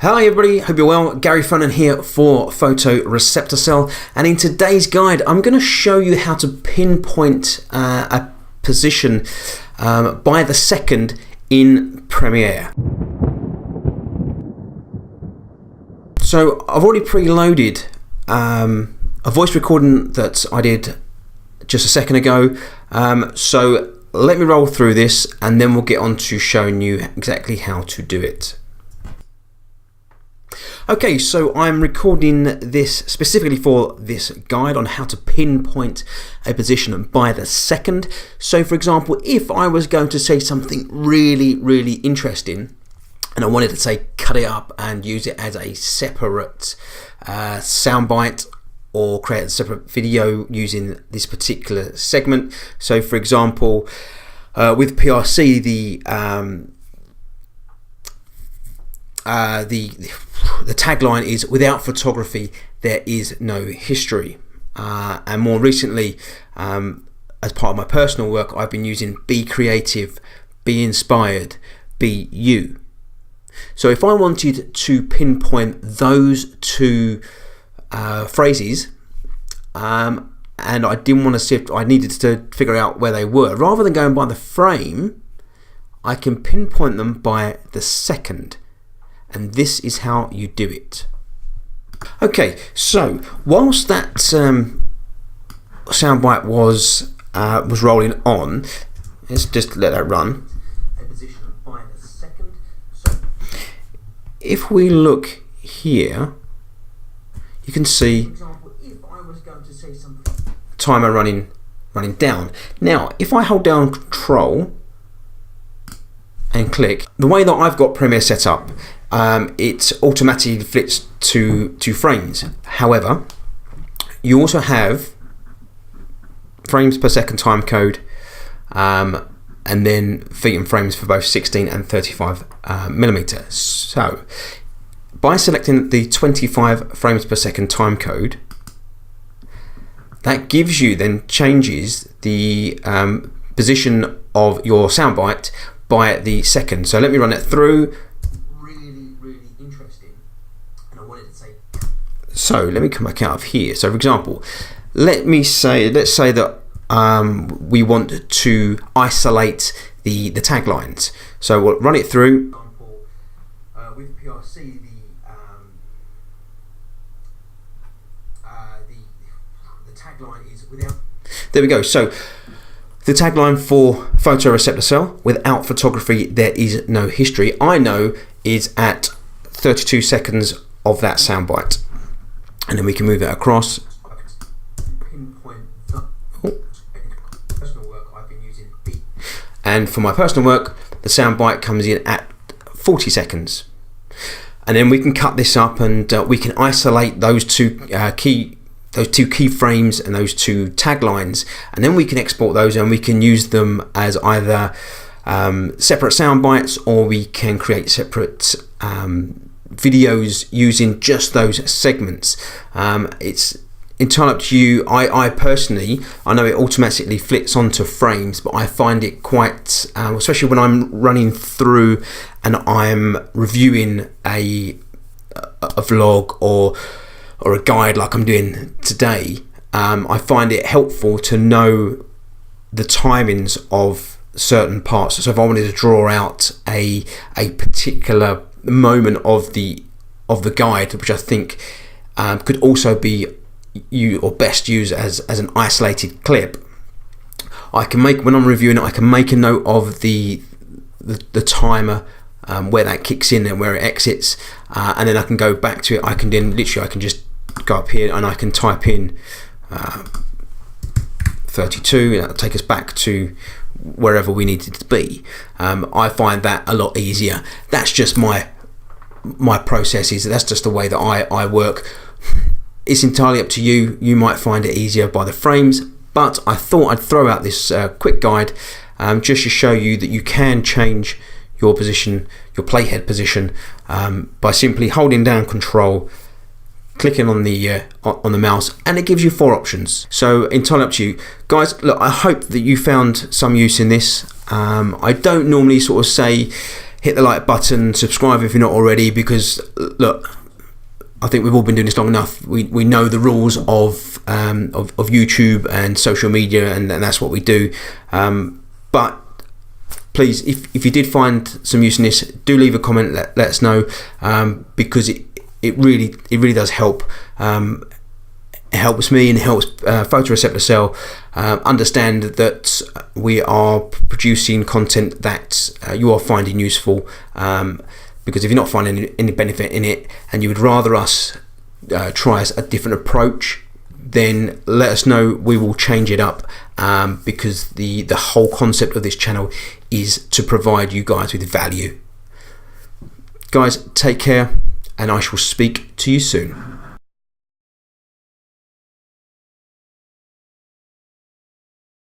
Hi everybody, hope you're well. Gary Fonan here for PHOTORECEPTORCELL, and in today's guide I'm going to show you how to pinpoint a position by the second in Premiere. So I've already preloaded a voice recording that I did just a second ago, so let me roll through this and then we'll get on to showing you exactly how to do it. Okay, so I'm recording this specifically for this guide on how to pinpoint a position by the second. So for example, if I was going to say something really interesting and I wanted to say cut it up and use it as a separate soundbite or create a separate video using this particular segment. So for example, with PRC, the tagline is "Without photography, there is no history." And more recently, as part of my personal work, I've been using "Be creative, be inspired, be you." So if I wanted to pinpoint those two phrases, and I didn't want to see if I needed to figure out where they were, rather than going by the frame, I can pinpoint them by the second. And this is how you do it. Okay, so whilst that soundbite was rolling on, let's just let that run. A position by the second. So if we look here, you can see, for example, if I was going to say something, timer running down. Now, if I hold down Ctrl and click, the way that I've got Premiere set up, it automatically flips to frames. However, you also have frames per second time code, and then feet and frames for both 16 and 35 millimeter. So by selecting the 25 frames per second time code, that gives you, then changes the position of your soundbite by the second. So let me run it through. So let me come back out of here. So for example, let's say that we want to isolate the taglines. So we'll run it through. With PRC, the tagline is "Without." There we go. So the tagline for PHOTORECEPTORCELL, "Without photography, there is no history," I know is at 32 seconds of that soundbite. And then we can move it across. And for my personal work, the soundbite comes in at 40 seconds. And then we can cut this up, and we can isolate those two key frames and those two taglines, and then we can export those and we can use them as either separate soundbites, or we can create separate videos using just those segments. It's entirely up to you. I personally, I know it automatically flips onto frames, but I find it quite, especially when I'm running through and I'm reviewing a vlog or a guide like I'm doing today, I find it helpful to know the timings of certain parts. So if I wanted to draw out a particular moment of the guide, which I think could also be best used as an isolated clip, I can make, when I'm reviewing it, I can make a note of the timer, where that kicks in and where it exits, and then I can go back to it. I can just go up here and I can type in 32, and that'll take us back to wherever we need it to be. I find that a lot easier. That's just my processes. That's just the way that I work. It's entirely up to you. You might find it easier by the frames, but I thought I'd throw out this quick guide just to show you that you can change your position, your playhead position, by simply holding down Control, clicking on the mouse, and it gives you 4 options. So entirely up to you, guys. Look, I hope that you found some use in this. I don't normally sort of say hit the like button, subscribe if you're not already, because look, I think we've all been doing this long enough. We know the rules of YouTube and social media, and that's what we do. But please, if you did find some use in this, do leave a comment. Let us know, because it really does help. It helps me and it helps Photoreceptor understand that we are producing content that you are finding useful. Because if you're not finding any benefit in it, and you would rather us try a different approach, then let us know. We will change it up, because the whole concept of this channel is to provide you guys with value. Guys, take care, and I shall speak to you soon.